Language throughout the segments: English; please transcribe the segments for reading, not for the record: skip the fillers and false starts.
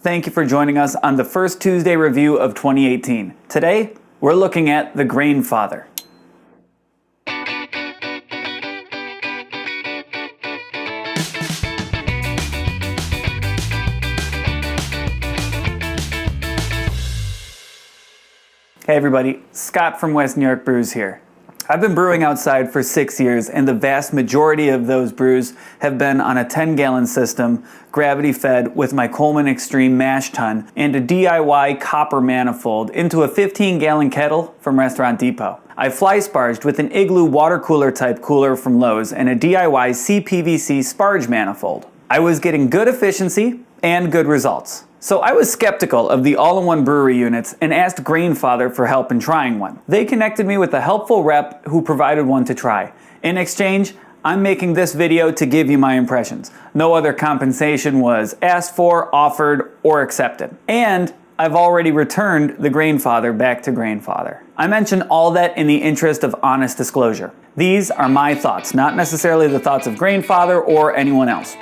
Thank you for joining us on the first Tuesday review of 2018. Today, we're looking at the Grainfather. Hey everybody, Scott from West New York Brews here. I've been brewing outside for 6 years, and the vast majority of those brews have been on a 10-gallon system, gravity fed with my Coleman Extreme mash tun and a DIY copper manifold into a 15-gallon kettle from Restaurant Depot. I fly sparged with an Igloo water cooler type cooler from Lowe's and a DIY CPVC sparge manifold. I was getting good efficiency and good results. So I was skeptical of the all-in-one brewery units and asked Grainfather for help in trying one. They connected me with a helpful rep who provided one to try. In exchange, I'm making this video to give you my impressions. No other compensation was asked for, offered, or accepted. And I've already returned the Grainfather back to Grainfather. I mention all that in the interest of honest disclosure. These are my thoughts, not necessarily the thoughts of Grainfather or anyone else.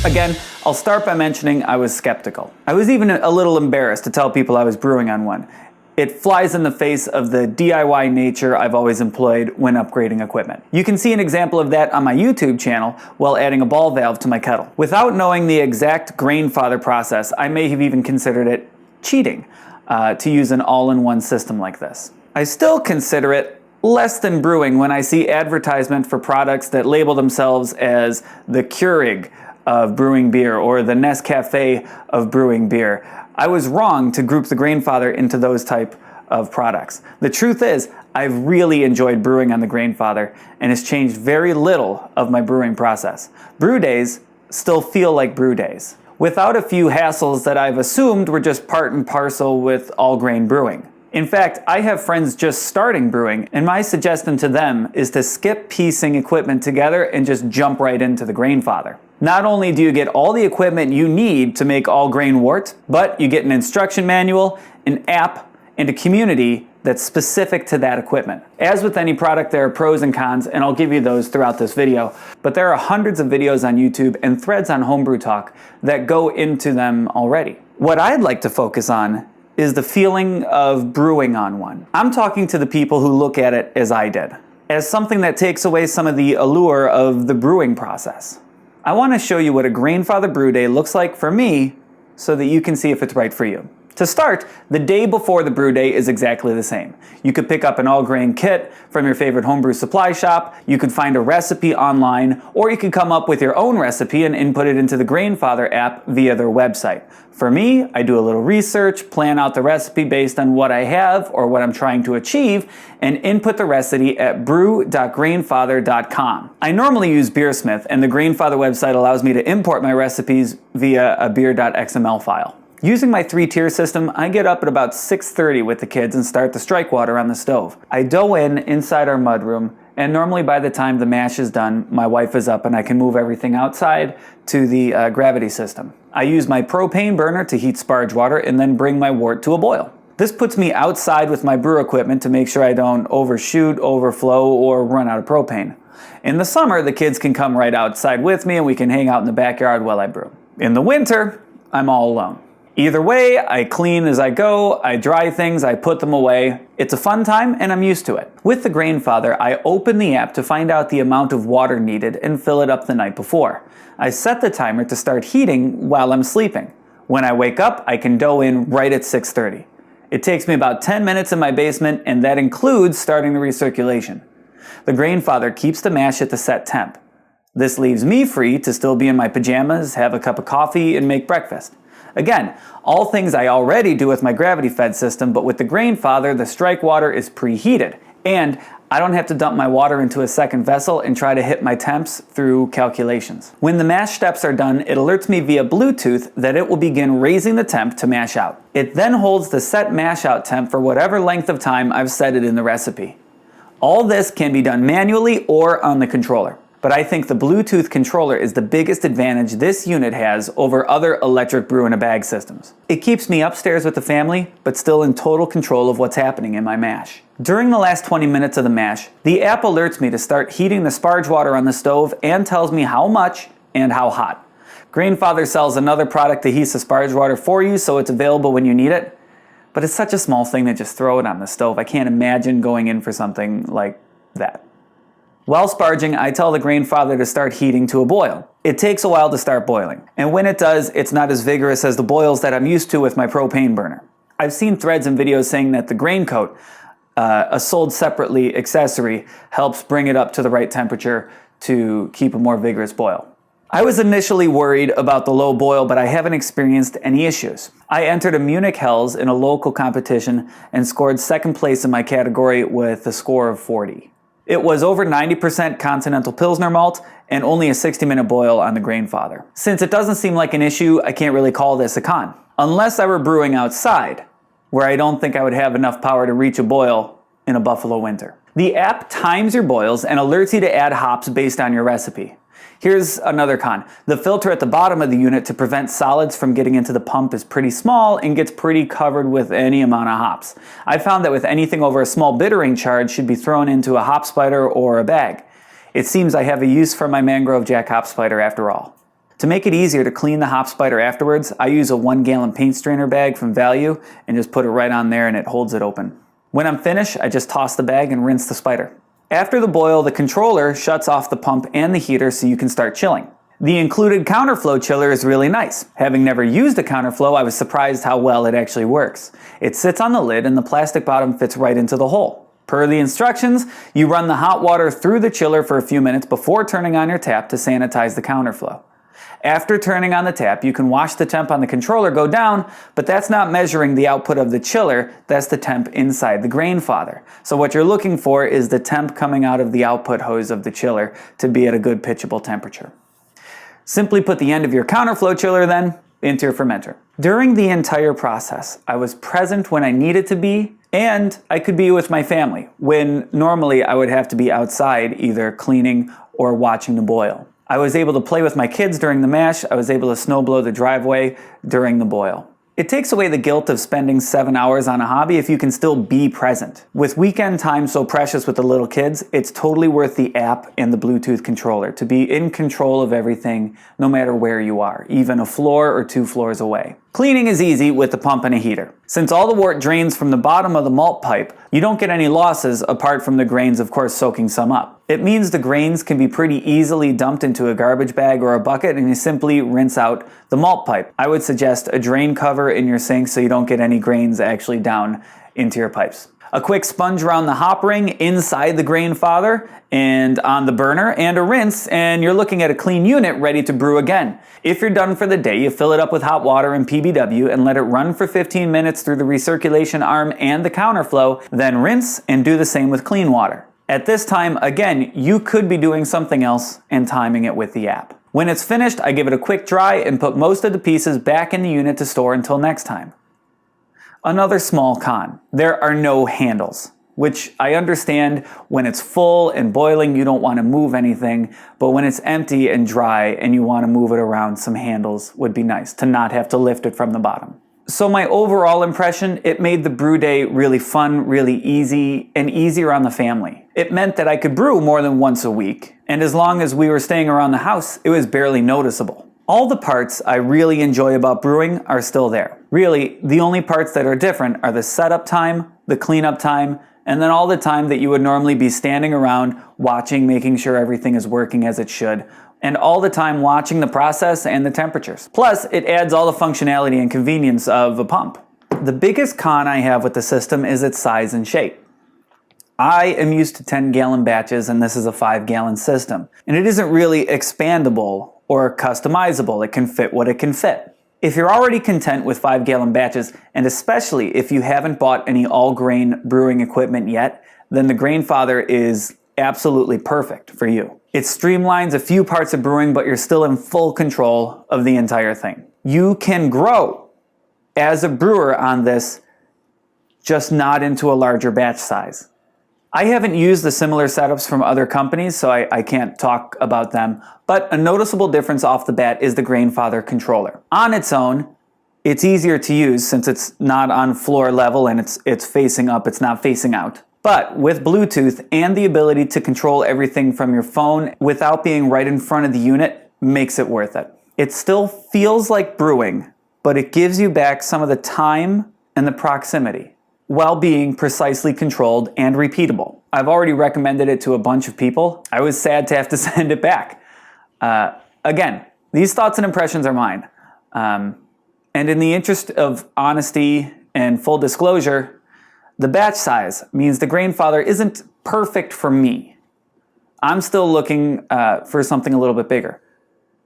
Again, I'll start by mentioning I was skeptical. I was even a little embarrassed to tell people I was brewing on one. It flies in the face of the DIY nature I've always employed when upgrading equipment. You can see an example of that on my YouTube channel while adding a ball valve to my kettle. Without knowing the exact Grainfather process, I may have even considered it cheating to use an all-in-one system like this. I still consider it less than brewing when I see advertisement for products that label themselves as the Keurig of brewing beer or the Nescafe of brewing beer. I was wrong to group the Grainfather into those type of products. The truth is, I've really enjoyed brewing on the Grainfather, and it's changed very little of my brewing process. Brew days still feel like brew days, without a few hassles that I've assumed were just part and parcel with all grain brewing. In fact, I have friends just starting brewing, and my suggestion to them is to skip piecing equipment together and just jump right into the Grainfather. Not only do you get all the equipment you need to make all grain wort, but you get an instruction manual, an app, and a community that's specific to that equipment. As with any product, there are pros and cons, and I'll give you those throughout this video, but there are hundreds of videos on YouTube and threads on Homebrew Talk that go into them already. What I'd like to focus on is the feeling of brewing on one. I'm talking to the people who look at it as I did, as something that takes away some of the allure of the brewing process. I want to show you what a Grainfather brew day looks like for me so that you can see if it's right for you. To start, the day before the brew day is exactly the same. You could pick up an all-grain kit from your favorite homebrew supply shop, you could find a recipe online, or you could come up with your own recipe and input it into the Grainfather app via their website. For me, I do a little research, plan out the recipe based on what I have or what I'm trying to achieve, and input the recipe at brew.grainfather.com. I normally use Beersmith, and the Grainfather website allows me to import my recipes via a beer.xml file. Using my 3-tier system, I get up at about 6:30 with the kids and start the strike water on the stove. I dough inside our mudroom, and normally by the time the mash is done, my wife is up and I can move everything outside to the gravity system. I use my propane burner to heat sparge water and then bring my wort to a boil. This puts me outside with my brew equipment to make sure I don't overshoot, overflow, or run out of propane. In the summer, the kids can come right outside with me and we can hang out in the backyard while I brew. In the winter, I'm all alone. Either way, I clean as I go, I dry things, I put them away. It's a fun time and I'm used to it. With the Grainfather, I open the app to find out the amount of water needed and fill it up the night before. I set the timer to start heating while I'm sleeping. When I wake up, I can dough in right at 6:30. It takes me about 10 minutes in my basement, and that includes starting the recirculation. The Grainfather keeps the mash at the set temp. This leaves me free to still be in my pajamas, have a cup of coffee, and make breakfast. Again, all things I already do with my gravity-fed system, but with the Grainfather, the strike water is preheated, and I don't have to dump my water into a second vessel and try to hit my temps through calculations. When the mash steps are done, it alerts me via Bluetooth that it will begin raising the temp to mash out. It then holds the set mash out temp for whatever length of time I've set it in the recipe. All this can be done manually or on the controller. But I think the Bluetooth controller is the biggest advantage this unit has over other electric brew-in-a-bag systems. It keeps me upstairs with the family, but still in total control of what's happening in my mash. During the last 20 minutes of the mash, the app alerts me to start heating the sparge water on the stove and tells me how much and how hot. Grainfather sells another product that heats the sparge water for you, so it's available when you need it. But it's such a small thing to just throw it on the stove. I can't imagine going in for something like that. While sparging, I tell the Grainfather to start heating to a boil. It takes a while to start boiling, and when it does, it's not as vigorous as the boils that I'm used to with my propane burner. I've seen threads and videos saying that the grain coat, a sold separately accessory, helps bring it up to the right temperature to keep a more vigorous boil. I was initially worried about the low boil, but I haven't experienced any issues. I entered a Munich Hells in a local competition and scored second place in my category with a score of 40. It was over 90% Continental Pilsner malt and only a 60-minute boil on the Grainfather. Since it doesn't seem like an issue, I can't really call this a con. Unless I were brewing outside, where I don't think I would have enough power to reach a boil in a Buffalo winter. The app times your boils and alerts you to add hops based on your recipe. Here's another con. The filter at the bottom of the unit to prevent solids from getting into the pump is pretty small and gets pretty covered with any amount of hops. I found that with anything over a small bittering charge should be thrown into a hop spider or a bag. It seems I have a use for my Mangrove Jack hop spider after all. To make it easier to clean the hop spider afterwards, I use a 1-gallon paint strainer bag from Value and just put it right on there and it holds it open. When I'm finished, I just toss the bag and rinse the spider. After the boil, the controller shuts off the pump and the heater so you can start chilling. The included counterflow chiller is really nice. Having never used a counterflow, I was surprised how well it actually works. It sits on the lid and the plastic bottom fits right into the hole. Per the instructions, you run the hot water through the chiller for a few minutes before turning on your tap to sanitize the counterflow. After turning on the tap, you can watch the temp on the controller go down, but that's not measuring the output of the chiller, that's the temp inside the Grainfather. So what you're looking for is the temp coming out of the output hose of the chiller to be at a good pitchable temperature. Simply put the end of your counterflow chiller then into your fermenter. During the entire process, I was present when I needed to be, and I could be with my family, when normally I would have to be outside either cleaning or watching the boil. I was able to play with my kids during the mash. I was able to snow blow the driveway during the boil. It takes away the guilt of spending 7 hours on a hobby if you can still be present. With weekend time so precious with the little kids, it's totally worth the app and the Bluetooth controller to be in control of everything no matter where you are, even a floor or 2 floors away. Cleaning is easy with the pump and a heater. Since all the wort drains from the bottom of the malt pipe, you don't get any losses apart from the grains, of course, soaking some up. It means the grains can be pretty easily dumped into a garbage bag or a bucket and you simply rinse out the malt pipe. I would suggest a drain cover in your sink so you don't get any grains actually down into your pipes. A quick sponge around the hop ring inside the Grainfather and on the burner, and a rinse, and you're looking at a clean unit ready to brew again. If you're done for the day, you fill it up with hot water and PBW and let it run for 15 minutes through the recirculation arm and the counterflow, then rinse and do the same with clean water. At this time, again, you could be doing something else and timing it with the app. When it's finished, I give it a quick dry and put most of the pieces back in the unit to store until next time. Another small con, there are no handles, which I understand when it's full and boiling you don't want to move anything, but when it's empty and dry and you want to move it around, some handles would be nice to not have to lift it from the bottom. So my overall impression, it made the brew day really fun, really easy, and easier on the family. It meant that I could brew more than once a week, and as long as we were staying around the house, it was barely noticeable. All the parts I really enjoy about brewing are still there. Really, the only parts that are different are the setup time, the cleanup time, and then all the time that you would normally be standing around watching, making sure everything is working as it should, and all the time watching the process and the temperatures. Plus, it adds all the functionality and convenience of a pump. The biggest con I have with the system is its size and shape. I am used to 10-gallon batches and this is a 5-gallon system, and it isn't really expandable or customizable. It can fit what it can fit. If you're already content with 5-gallon batches, and especially if you haven't bought any all-grain brewing equipment yet, then the Grainfather is absolutely perfect for you. It streamlines a few parts of brewing, but you're still in full control of the entire thing. You can grow as a brewer on this, just not into a larger batch size. I haven't used the similar setups from other companies, so I can't talk about them, but a noticeable difference off the bat is the Grainfather controller. On its own, it's easier to use since it's not on floor level and it's facing up, it's not facing out. But with Bluetooth and the ability to control everything from your phone without being right in front of the unit makes it worth it. It still feels like brewing, but it gives you back some of the time and the proximity while being precisely controlled and repeatable. I've already recommended it to a bunch of people. I was sad to have to send it back. Again, these thoughts and impressions are mine. And in the interest of honesty and full disclosure, the batch size means the Grainfather isn't perfect for me. I'm still looking for something a little bit bigger.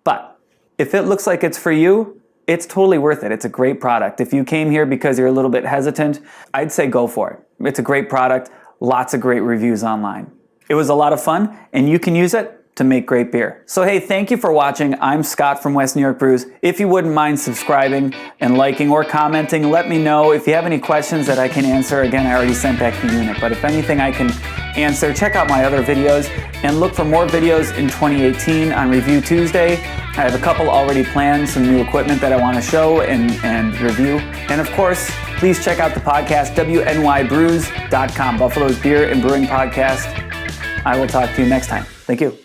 But if it looks like it's for you, it's totally worth it. It's a great product. If you came here because you're a little bit hesitant, I'd say go for it. It's a great product, lots of great reviews online. It was a lot of fun, and you can use it to make great beer. So hey, thank you for watching. I'm Scott from West New York Brews. If you wouldn't mind subscribing and liking or commenting, let me know. If you have any questions that I can answer, again, I already sent back the unit, but if anything I can answer, check out my other videos and look for more videos in 2018 on Review Tuesday. I have a couple already planned, some new equipment that I want to show and review. And of course, please check out the podcast, WNYBrews.com, Buffalo's Beer and Brewing Podcast. I will talk to you next time. Thank you.